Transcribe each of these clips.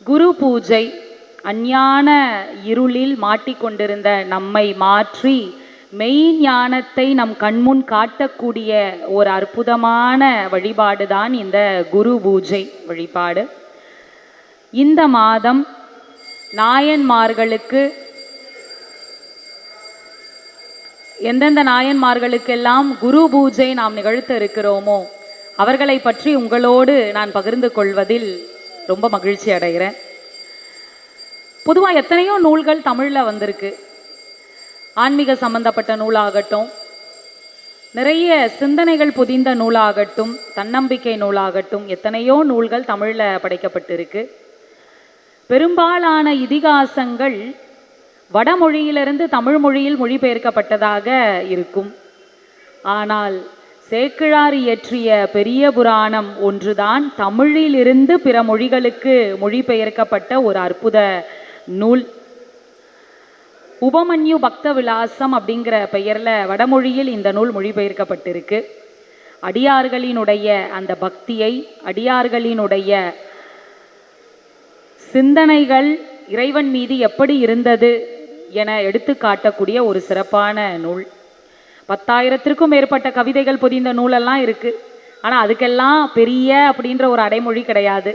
குரு பூஜை அஞ்ஞான இருளில் மாட்டிக்கொண்டிருந்த நம்மை மாற்றி மெய்ஞானத்தை நம் கண்முன் காட்டக்கூடிய ஒரு அற்புதமான வழிபாடு தான் இந்த குரு பூஜை வழிபாடு. இந்த மாதம் நாயன்மார்களுக்கு எந்தெந்த நாயன்மார்களுக்கெல்லாம் குரு பூஜை நாம் நிகழ்த்த இருக்கிறோமோ அவர்களை பற்றி உங்களோடு நான் பகிர்ந்து கொள்வதில் ரொம்ப மகிழ்ச்சி அடைகிறேன். பொதுவாக எத்தனையோ நூல்கள் தமிழில் வந்திருக்கு. ஆன்மீக சம்பந்தப்பட்ட நூலாகட்டும், நிறைய சிந்தனைகள் புதிந்த நூலாகட்டும், தன்னம்பிக்கை நூலாகட்டும், எத்தனையோ நூல்கள் தமிழில் படைக்கப்பட்டிருக்கு. பெரும்பாலான இதிகாசங்கள் வடமொழியிலிருந்து தமிழ் மொழியில் மொழிபெயர்க்கப்பட்டதாக இருக்கும். ஆனால் சேக்கிழார் இயற்றிய பெரிய புராணம் ஒன்றுதான் தமிழிலிருந்து பிற மொழிகளுக்கு மொழிபெயர்க்கப்பட்ட ஒரு அற்புத நூல். உபமன்யு பக்த விலாசம் அப்படிங்கிற பெயரில் வடமொழியில் இந்த நூல் மொழிபெயர்க்கப்பட்டிருக்கு. அடியார்களினுடைய அந்த பக்தியை, அடியார்களினுடைய சிந்தனைகள் இறைவன் மீது எப்படி இருந்தது என எடுத்து காட்டக்கூடிய ஒரு சிறப்பான நூல். 10,000த்திற்கும் மேற்பட்ட கவிதைகள் பொதிந்த நூலெல்லாம் இருக்குது. ஆனால் அதுக்கெல்லாம் பெரிய அப்படின்ற ஒரு அடைமொழி கிடையாது.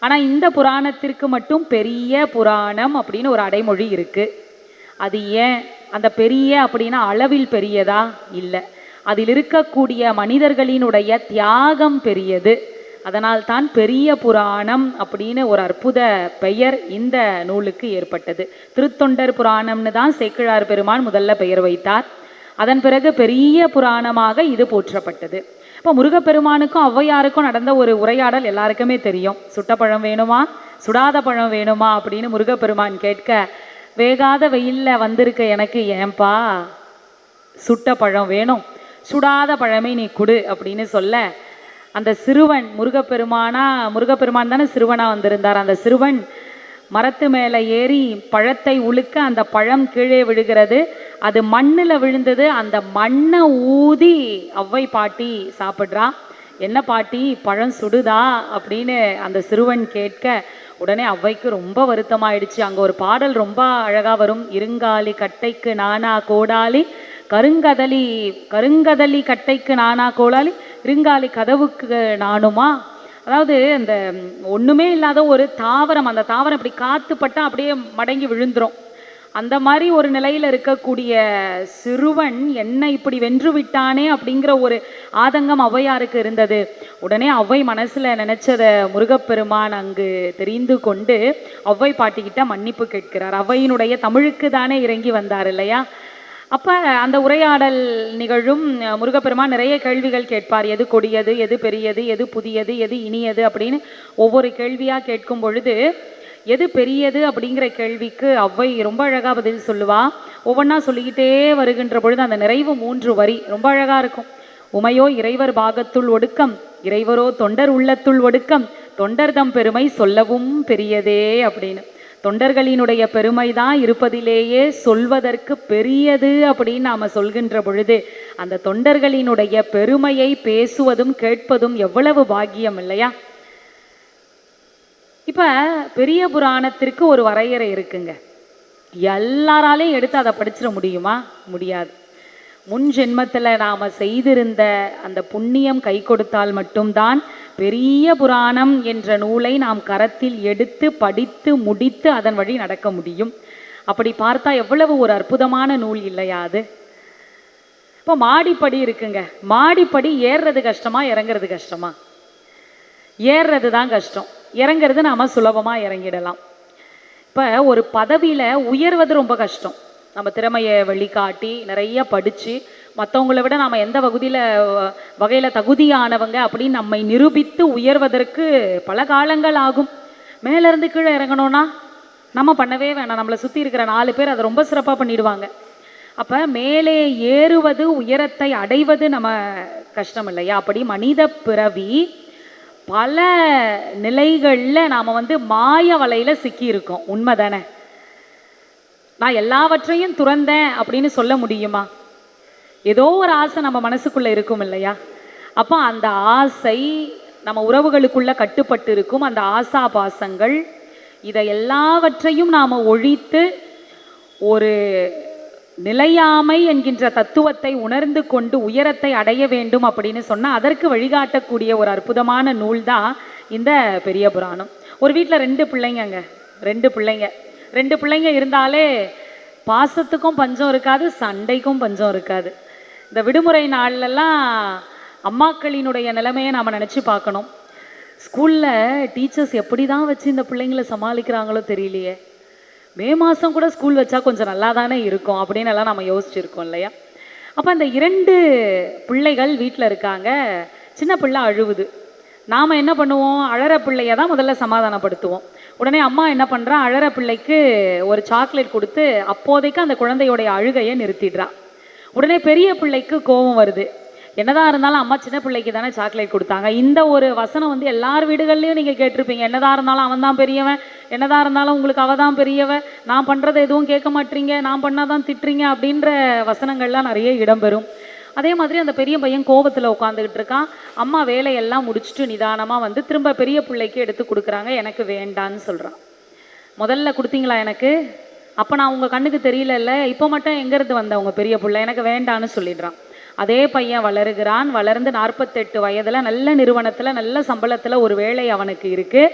ஆனால் இந்த புராணத்திற்கு மட்டும் பெரிய புராணம் அப்படின்னு ஒரு அடைமொழி இருக்குது. அது ஏன்? அந்த பெரிய அப்படின்னா அளவில் பெரியதா? இல்லை, அதில் இருக்கக்கூடிய மனிதர்களினுடைய தியாகம் பெரியது. அதனால் தான் பெரிய புராணம் அப்படின்னு ஒரு அற்புத பெயர் இந்த நூலுக்கு ஏற்பட்டது. திருத்தொண்டர் புராணம்னு தான் சேக்கிழார் பெருமான் முதல்ல பெயர் வைத்தார். அதன் பிறகு பெரிய புராணமாக இது போற்றப்பட்டது. இப்போ முருகப்பெருமானுக்கும் ஔவையாருக்கும் நடந்த ஒரு உரையாடல் எல்லாருக்குமே தெரியும். சுட்ட பழம் வேணுமா, சுடாத பழம் வேணுமா அப்படின்னு முருகப்பெருமான் கேட்க, வேகாத வெயிலில் வந்திருக்க எனக்கு ஏன்பா சுட்ட பழம் வேணும், சுடாத பழமே நீ கொடு அப்படின்னு சொல்ல, அந்த சிறுவன் முருகப்பெருமான் தானே சிறுவனாக வந்திருந்தார். அந்த சிறுவன் மரத்து மேலே ஏறி பழத்தை உழுக்க அந்த பழம் கீழே விழுகிறது. அது மண்ணில் விழுந்தது. அந்த மண்ணை ஊதி ஔவை பாட்டி சாப்பிட்றா. என்ன பாட்டி, பழம் சுடுதா அப்படின்னு அந்த சிறுவன் கேட்க, உடனே ஔவைக்கு ரொம்ப வருத்தமாயிடுச்சு. அங்கே ஒரு பாடல் ரொம்ப அழகாக வரும். இருங்காலி கட்டைக்கு நானா கோடாலி, கருங்கதலி கட்டைக்கு நானா கோடாலி, இருங்காலி கதவுக்கு நானுமா. அதாவது அந்த ஒன்றுமே இல்லாத ஒரு தாவரம், அந்த தாவரம் இப்படி காற்று பட்டால் அப்படியே மடங்கி விழுந்துரும். அந்த மாதிரி ஒரு நிலையில் இருக்கக்கூடிய சிறுவன் என்னை இப்படி வென்று விட்டானே அப்படிங்கிற ஒரு ஆதங்கம் ஔவையாருக்கு இருந்தது. உடனே ஔவை மனசில் நினச்சதை முருகப்பெருமான் அங்கு தெரிந்து கொண்டு ஔவை பாட்டிக்கிட்ட மன்னிப்பு கேட்கிறார். ஔவையினுடைய தமிழுக்கு தானே இறங்கி வந்தார் இல்லையா? அப்போ அந்த உரையாடல் நிகழும். முருகப்பெருமான் நிறைய கேள்விகள் கேட்பார். எது கொடியது, எது பெரியது, எது புதியது, எது இனியது அப்படின்னு ஒவ்வொரு கேள்வியாக கேட்கும் பொழுது, எது பெரியது அப்படிங்கிற கேள்விக்கு ஔவை ரொம்ப அழகாக பதில் சொல்லுவா. ஒவ்வொன்றா சொல்லிக்கிட்டே வருகின்ற பொழுது அந்த நிறைவு 3 வரி ரொம்ப அழகாக இருக்கும். உமையோ இறைவர் பாகத்துள் ஒடுக்கம், இறைவரோ தொண்டர் உள்ளத்துள் ஒடுக்கம், தொண்டர்தம் பெருமை சொல்லவும் பெரியதே அப்படின்னு. தொண்டர்களினுடைய பெருமை தான் இருப்பதிலேயே சொல்வதற்கு பெரியது அப்படின்னு நாம் சொல்கின்ற பொழுது, அந்த தொண்டர்களினுடைய பெருமையை பேசுவதும் கேட்பதும் எவ்வளவு பாக்கியம் இல்லையா? இப்போ பெரிய புராணத்திற்கு ஒரு வரையறை இருக்குங்க. எல்லாராலையும் எடுத்து அதை படிச்சிட முடியுமா? முடியாது. முன் ஜென்மத்தில் நாம் செய்திருந்த அந்த புண்ணியம் கை கொடுத்தால் மட்டும்தான் பெரிய புராணம் என்ற நூலை நாம் கரத்தில் எடுத்து படித்து முடித்து அதன் வழி நடக்க முடியும். அப்படி பார்த்தா எவ்வளவு ஒரு அற்புதமான நூல் இல்லையா அது? இப்போ மாடிப்படி இருக்குங்க. மாடிப்படி ஏறுறது கஷ்டமா, இறங்குறது கஷ்டமா? ஏறுறது தான் கஷ்டம். இறங்குறது நாம் சுலபமாக இறங்கிடலாம். இப்போ ஒரு பதவியில் உயர்வது ரொம்ப கஷ்டம். நம்ம திறமையை வெளிக்காட்டி நிறைய படித்து மற்றவங்கள விட நாம் எந்த வகையில் தகுதியானவங்க அப்படின்னு நம்மை நிரூபித்து உயர்வதற்கு பல காலங்கள் ஆகும். மேலேருந்து கீழே இறங்கணும்னா நம்ம பண்ணவே வேணாம், நம்மளை சுற்றி இருக்கிற 4 பேர் அதை ரொம்ப சிறப்பாக பண்ணிடுவாங்க. அப்போ மேலே ஏறுவது, உயரத்தை அடைவது நம்ம கஷ்டம் இல்லையா? அப்படி மனித பிறவி பல நிலைகளில் நாம் மாய வலையில் சிக்கியிருக்கோம். உண்மை தானே? நான் எல்லாவற்றையும் துறந்தேன் அப்படின்னு சொல்ல முடியுமா? ஏதோ ஒரு ஆசை நம்ம மனசுக்குள்ளே இருக்கும் இல்லையா? அப்போ அந்த ஆசை நம்ம உறவுகளுக்குள்ள கட்டுப்பட்டு இருக்கும். அந்த ஆசா பாசங்கள் இதை எல்லாவற்றையும் நாம் ஒழித்து ஒரு நிலையாமை என்கின்ற தத்துவத்தை உணர்ந்து கொண்டு உயரத்தை அடைய வேண்டும் அப்படின்னு சொன்னால் அதற்கு வழிகாட்டக்கூடிய ஒரு அற்புதமான நூல் தான் இந்த பெரிய புராணம். ஒரு வீட்டில் ரெண்டு பிள்ளைங்க இருந்தாலே பாசத்துக்கும் பஞ்சம் இருக்காது, சண்டைக்கும் பஞ்சம் இருக்காது. இந்த விடுமுறை நாள்லலாம் அம்மாக்களினுடைய நிலைமையை நாம் நினச்சி பார்க்கணும். ஸ்கூலில் டீச்சர்ஸ் எப்படி தான் வச்சு இந்த பிள்ளைங்களை சமாளிக்கிறாங்களோ தெரியலையே. மே மாதம் கூட ஸ்கூல் வச்சா கொஞ்சம் நல்லா தானே இருக்கும் அப்படின்னு எல்லாம் நம்ம யோசிச்சுருக்கோம் இல்லையா. அப்போ அந்த 2 பிள்ளைகள் வீட்டில் இருக்காங்க. சின்ன பிள்ளை அழுவுது. நாம் என்ன பண்ணுவோம், அழற பிள்ளைய தான் முதல்ல சமாதானப்படுத்துவோம். உடனே அம்மா என்ன பண்ணுறா, அழற பிள்ளைக்கு ஒரு சாக்லேட் கொடுத்து அப்போதைக்கு அந்த குழந்தையோடைய அழுகையை நிறுத்திடுறா. உடனே பெரிய பிள்ளைக்கு கோபம் வருது. என்னதான் இருந்தாலும் அம்மா சின்ன பிள்ளைக்கு தானே சாக்லேட் கொடுத்தாங்க. இந்த ஒரு வசனம் வந்து எல்லார் வீடுகள்லையும் நீங்கள் கேட்டிருப்பீங்க. என்னதான் இருந்தாலும் அவன் தான் பெரியவன், என்னதான் இருந்தாலும் உங்களுக்கு அவள் தான் பெரியவன், நான் பண்ணுறதை எதுவும் கேட்க மாட்டீங்க, நான் பண்ணாதான் திட்டுறீங்க அப்படின்ற வசனங்கள்லாம் நிறைய இடம்பெறும். அதே மாதிரி அந்த பெரிய பையன் கோபத்தில் உட்காந்துக்கிட்டு இருக்கான். அம்மா வேலையெல்லாம் முடிச்சுட்டு நிதானமாக வந்து திரும்ப பெரிய பிள்ளைக்கு எடுத்து கொடுக்குறாங்க. எனக்கு வேண்டான்னு சொல்கிறான். முதல்ல கொடுத்தீங்களா எனக்கு, அப்போ நான் உங்கள் கண்ணுக்கு தெரியல, இப்போ மட்டும் எங்கேருந்து வந்த உங்கள் பெரிய பிள்ளை, எனக்கு வேண்டான்னு சொல்லிடுறான். அதே பையன் வளருகிறான். வளர்ந்து 48 வயதில் நல்ல நிறுவனத்தில் நல்ல சம்பளத்தில் ஒரு வேலை அவனுக்கு இருக்குது.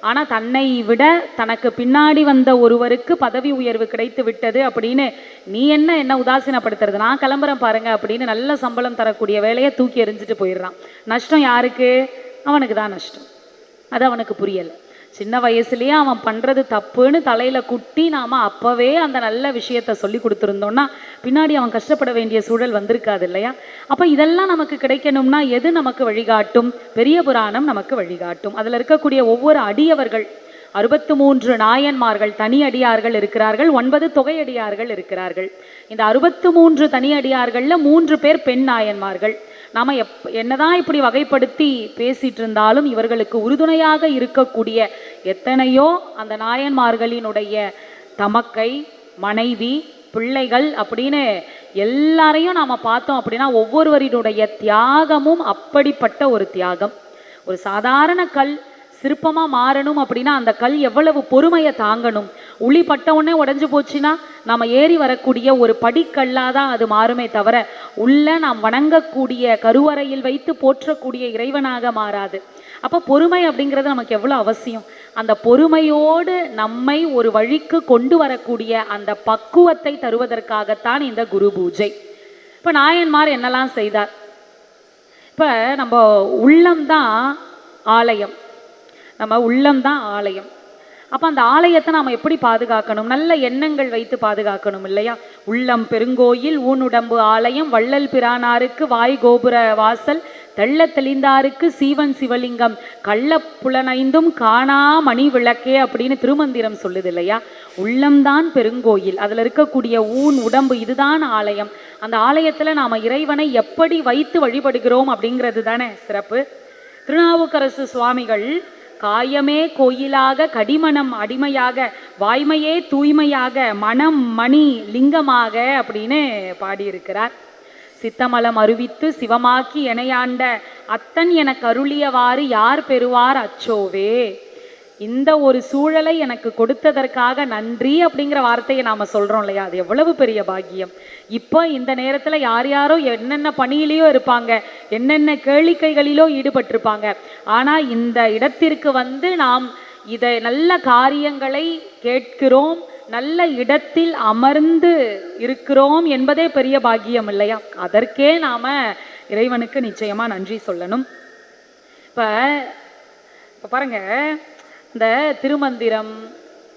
ஆனால் தன்னை விட தனக்கு பின்னாடி வந்த ஒருவருக்கு பதவி உயர்வு கிடைத்து விட்டது அப்படின்னு நீ என்ன உதாசீனப்படுத்துறது, நான் கிளம்புறேன் பாருங்க அப்படின்னு நல்ல சம்பளம் தரக்கூடிய வேலையை தூக்கி எறிஞ்சிட்டு போயிடுறான். நஷ்டம் யாருக்கு? அவனுக்கு தான் நஷ்டம். அது அவனுக்கு புரியலை. சின்ன வயசுலேயே அவன் பண்ணுறது தப்புன்னு தலையில் குட்டி நாம் அப்போவே அந்த நல்ல விஷயத்தை சொல்லி கொடுத்துருந்தோன்னா பின்னாடி அவன் கஷ்டப்பட வேண்டிய சூழல் வந்திருக்காது இல்லையா. அப்போ இதெல்லாம் நமக்கு கிடைக்கணும்னா எது நமக்கு வழிகாட்டும்? பெரிய புராணம் நமக்கு வழிகாட்டும். அதில் இருக்கக்கூடிய ஒவ்வொரு அடியவர்கள் 63 நாயன்மார்கள் தனி அடியார்கள் இருக்கிறார்கள், 9 தொகையடியார்கள் இருக்கிறார்கள். இந்த 63 தனி அடியார்களில் 3 பேர் பெண் நாயன்மார்கள். நாம் என்னதான் இப்படி வகைப்படுத்தி பேசிட்டு இருந்தாலும் இவர்களுக்கு உறுதுணையாக இருக்கக்கூடிய எத்தனையோ அந்த நாயன்மார்களினுடைய தமக்கை, மனைவி, பிள்ளைகள் அப்படின்னு எல்லாரையும் நாம் பார்த்தோம் அப்படின்னா ஒவ்வொருவரினுடைய தியாகமும் அப்படிப்பட்ட ஒரு தியாகம். ஒரு சாதாரண கல் சிற்பமாக மாறணும் அப்படின்னா அந்த கல் எவ்வளவு பொறுமையை தாங்கணும். உளி பட்ட உடனே உடஞ்சி போச்சுன்னா நாம் ஏறி வரக்கூடிய ஒரு படிக்கல்லாக தான் அது மாறுமே தவிர உள்ள நாம் வணங்கக்கூடிய கருவறையில் வைத்து போற்றக்கூடிய இறைவனாக மாறாது. அப்போ பொறுமை அப்படிங்கிறது நமக்கு எவ்வளோ அவசியம். அந்த பொறுமையோடு நம்மை ஒரு வழிக்கு கொண்டு வரக்கூடிய அந்த பக்குவத்தை தருவதற்காகத்தான் இந்த குரு பூஜை. இப்போ நாயன்மார் என்னெல்லாம் செய்தார்? இப்போ நம்ம உள்ளம்தான் ஆலயம், நம்ம உள்ளம்தான் ஆலயம். அப்போ அந்த ஆலயத்தை நாம் எப்படி பாதுகாக்கணும்? நல்ல எண்ணங்கள் வைத்து பாதுகாக்கணும் இல்லையா. உள்ளம் பெருங்கோயில், ஊனுடம்பு ஆலயம், வள்ளல் பிரானாருக்கு வாய் கோபுர வாசல், தெள்ள தெளிந்தாருக்கு சீவன் சிவலிங்கம், கள்ள புலனைந்தும் காணா மணி விளக்கே அப்படின்னு திருமந்திரம் சொல்லுது இல்லையா. உள்ளம்தான் பெருங்கோயில், அதில் இருக்கக்கூடிய ஊன் உடம்பு இதுதான் ஆலயம். அந்த ஆலயத்தில் நாம் இறைவனை எப்படி வைத்து வழிபடுகிறோம் அப்படிங்கிறது தானே சிறப்பு. திருநாவுக்கரசு சுவாமிகள் காயமே கோயிலாக, கடிமணம் அடிமையாக, வாய்மையே தூய்மையாக, மனம் மணி லிங்கமாக அப்படின்னு பாடியிருக்கிறார். சித்தமலம் அருவித்து சிவமாக்கி எனையாண்ட அத்தன் எனக்கு அருளியவாறு யார் பெறுவார் அச்சோவே. இந்த ஒரு சூழலை எனக்கு கொடுத்ததற்காக நன்றி அப்படிங்கிற வார்த்தையை நாம் சொல்கிறோம் இல்லையா. அது எவ்வளவு பெரிய பாக்கியம். இப்போ இந்த நேரத்தில் யார் யாரோ என்னென்ன பணியிலையோ இருப்பாங்க, என்னென்ன கேளிக்கைகளிலோ ஈடுபட்டிருப்பாங்க. ஆனால் இந்த இடத்திற்கு வந்து நாம் இதை நல்ல காரியங்களை கேட்கிறோம், நல்ல இடத்தில் அமர்ந்து இருக்கிறோம் என்பதே பெரிய பாக்கியம் இல்லையா. அதற்கே நாம் இறைவனுக்கு நிச்சயமாக நன்றி சொல்லணும். இப்போ பாருங்க, இந்த திருமந்திரம்,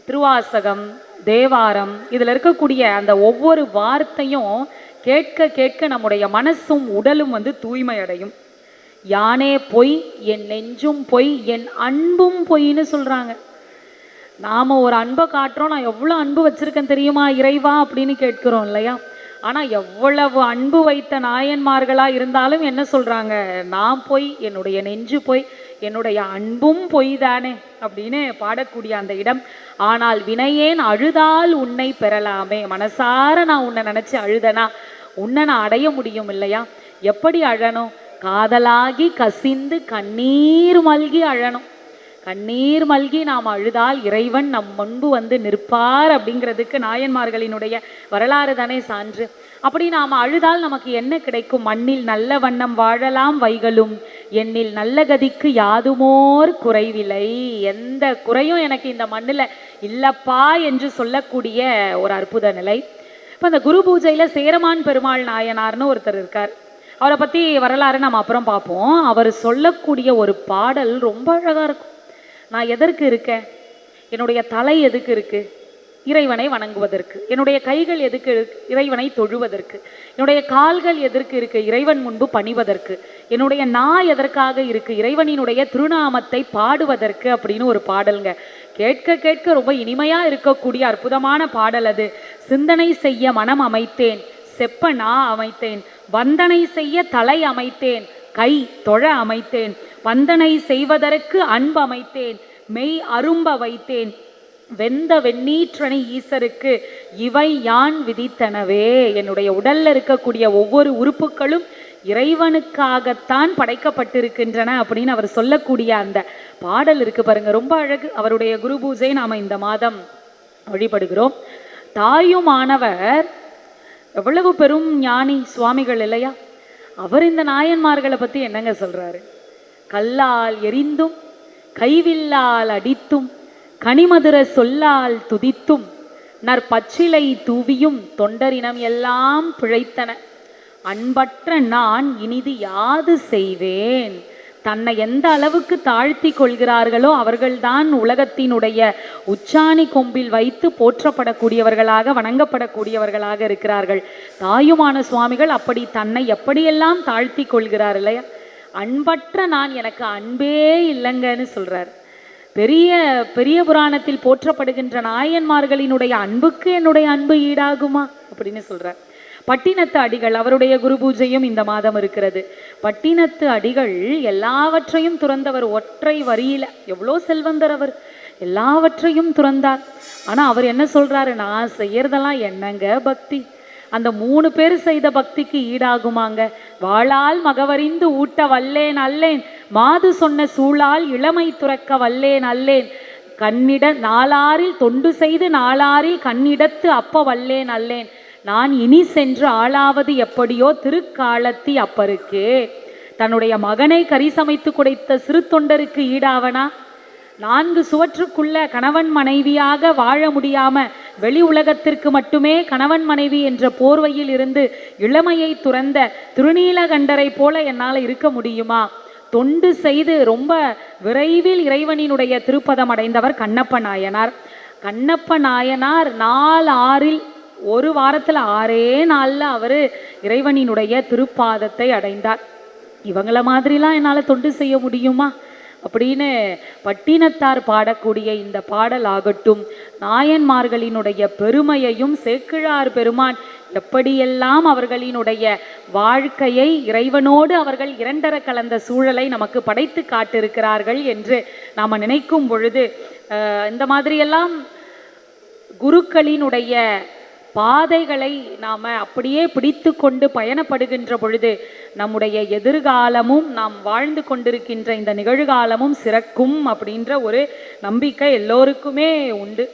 திருவாசகம், தேவாரம் இதில் இருக்கக்கூடிய அந்த ஒவ்வொரு வார்த்தையும் கேட்க கேட்க நம்முடைய மனசும் உடலும் வந்து தூய்மை அடையும். யானே பொய், என் நெஞ்சும் பொய், என் அன்பும் பொய்ன்னு சொல்கிறாங்க. நாம் ஒரு அன்பை காட்டுறோம், நான் எவ்வளோ அன்பு வச்சுருக்கேன் தெரியுமா இறைவா அப்படின்னு கேட்குறோம் இல்லையா. ஆனால் எவ்வளவு அன்பு வைத்த நாயன்மார்களாக இருந்தாலும் என்ன சொல்கிறாங்க, நான் பொய், என்னுடைய நெஞ்சு பொய், என்னுடைய அன்பும் பொய் தானே அப்படின்னு பாடக்கூடிய அந்த இடம். ஆனால் வினையேன் அழுதால் உன்னை பெறலாமே. மனசார நான் உன்னை நினச்சி அழுதனா உன்னை நான் அடைய முடியும் இல்லையா. எப்படி அழணும்? காதலாகி கசிந்து கண்ணீர் மல்கி அழணும். கண்ணீர் மல்கி நாம் அழுதால் இறைவன் நம் முன்பு வந்து நிற்பார் அப்படிங்கிறதுக்கு நாயன்மார்களினுடைய வரலாறு தானே சான்று. அப்படி நாம் அழுதால் நமக்கு என்ன கிடைக்கும்? மண்ணில் நல்ல வண்ணம் வாழலாம் வைகளும், என்னில் நல்ல கதிக்கு யாதுமோர் குறைவில்லை. எந்த குறையும் எனக்கு இந்த மண்ணில் இல்லப்பா என்று சொல்லக்கூடிய ஒரு அற்புத நிலை. இப்போ அந்த குரு பூஜையில் சேரமான் பெருமாள் நாயனார்னு ஒருத்தர் இருக்கார். அவரை பற்றி வரலாறு நம்ம அப்புறம் பார்ப்போம். அவர் சொல்லக்கூடிய ஒரு பாடல் ரொம்ப அழகாக இருக்கும். நான் எதற்கு இருக்கேன்? என்னுடைய தலை எதுக்கு இருக்கு? இறைவனை வணங்குவதற்கு. என்னுடைய கைகள் எதுக்கு இருக்கு? இறைவனை தொழுவதற்கு. என்னுடைய கால்கள் எதற்கு இருக்கு? இறைவன் முன்பு பணிவதற்கு. என்னுடைய நாய் எதற்காக இருக்கு? இறைவனினுடைய திருநாமத்தை பாடுவதற்கு அப்படின்னு ஒரு பாடல்ங்க. கேட்க கேட்க ரொம்ப இனிமையா இருக்கக்கூடிய அற்புதமான பாடல் அது. சிந்தனை செய்ய மனம் அமைத்தேன், செப்ப நா அமைத்தேன், வந்தனை செய்ய தலை அமைத்தேன், கை தொழ அமைத்தேன், வந்தனை செய்வதற்கு அன்பு அமைத்தேன், மெய் அரும்ப வைத்தேன், வெந்த வெண்ணீற்றனை ஈசருக்கு இவை யான் விதித்தனவே. என்னுடைய உடல்ல இருக்கக்கூடிய ஒவ்வொரு உறுப்புகளும் இறைவனுக்காகத்தான் படைக்கப்பட்டிருக்கின்றன அப்படின்னு அவர் சொல்லக்கூடிய அந்த பாடல் இருக்கு பாருங்க, ரொம்ப அழகு. அவருடைய குரு பூஜை நாம இந்த மாதம் வழிபடுகிறோம். தாயுமானவர் எவ்வளவு பெரும் ஞானி சுவாமிகள் இல்லையா? அவர் இந்த நாயன்மார்களை பத்தி என்னங்க சொல்றாரு? கல்லால் எரிந்தும் கைவில்லால் அடித்தும் கனிமதுர சொல்லால் துதித்தும் நற்பச்சிலை தூவியும் தொண்டரினம் எல்லாம் பிழைத்தன. அன்பற்ற நான் இனிது யாது செய்வேன். தன்னை எந்த அளவுக்கு தாழ்த்தி கொள்கிறார்களோ அவர்கள்தான் உலகத்தினுடைய உச்சாணி கொம்பில் வைத்து போற்றப்படக்கூடியவர்களாக வணங்கப்படக்கூடியவர்களாக இருக்கிறார்கள். தாயுமான சுவாமிகள் அப்படி தன்னை எப்படியெல்லாம் தாழ்த்தி கொள்கிறார் இல்லையா? அன்பற்ற நான், எனக்கு அன்பே இல்லைங்கன்னு சொல்றார். பெரிய பெரிய புராணத்தில் போற்றப்படுகின்ற நாயன்மார்களினுடைய அன்புக்கு என்னுடைய அன்பு ஈடாகுமா அப்படின்னு சொல்றார். பட்டினத்து அடிகள், அவருடைய குரு பூஜையும் இந்த மாதம் இருக்கிறது. பட்டினத்து அடிகள் எல்லாவற்றையும் துறந்தவர். ஒற்றை வரியில எவ்வளோ செல்வந்தர் அவர், எல்லாவற்றையும் துறந்தார். ஆனா அவர் என்ன சொல்றாரு? நான் செய்யறதெல்லாம் என்னங்க பக்தி? அந்த 3 பேர் செய்த பக்திக்கு ஈடாகுமாங்க? வாளால் மகவறிந்து ஊட்ட வல்லேன் அல்லேன், மாது சொன்ன சூழால் இளமை துறக்க வல்லேன் அல்லேன், கண்ணிட நாளாரில் தொண்டு செய்து நாளாரில் கண்ணிடத்து அப்ப வல்லேன் அல்லேன், நான் இனி சென்று ஆளாவது எப்படியோ திருக்காலத்தி அப்பருக்கு. தன்னுடைய மகனை கறி சமைத்து குடைத்த சிறு தொண்டருக்கு ஈடாவனா? 4 சுவற்றுக்குள்ள கணவன் மனைவியாக வாழ முடியாம வெளி உலகத்திற்கு மட்டுமே கணவன் மனைவி என்ற போர்வையில் இருந்து இளமையை துறந்த திருநீலகண்டரை போல என்னால் இருக்க முடியுமா? தொண்டு செய்து ரொம்ப விரைவில் இறைவனினுடைய திருப்பதம் அடைந்தவர் கண்ணப்ப நாயனார். கண்ணப்ப நாயனார் 4 ஒரு வாரத்தில் 6 நாளில் அவர் இறைவனினுடைய திருப்பாதத்தை அடைந்தார். இவங்கள மாதிரிலாம் என்னால் தொண்டு செய்ய முடியுமா அப்படின்னு பட்டினத்தார் பாடக்கூடிய இந்த பாடல் ஆகட்டும், நாயன்மார்களினுடைய பெருமையையும் சேக்கிழார் பெருமான் எப்படியெல்லாம் அவர்களினுடைய வாழ்க்கையை இறைவனோடு அவர்கள் இரண்டர கலந்த சூழலை நமக்கு படைத்து காட்டிருக்கிறார்கள் என்று நாம் நினைக்கும் பொழுது, இந்த மாதிரியெல்லாம் குருக்களினுடைய பாதைகளை நாம் அப்படியே பிடித்து கொண்டு பயணப்படுகின்ற பொழுது நம்முடைய எதிர்காலமும் நாம் வாழ்ந்து கொண்டிருக்கின்ற இந்த நிகழ்காலமும் சிறக்கும் அப்படின்ற ஒரு நம்பிக்கை எல்லோருக்குமே உண்டு.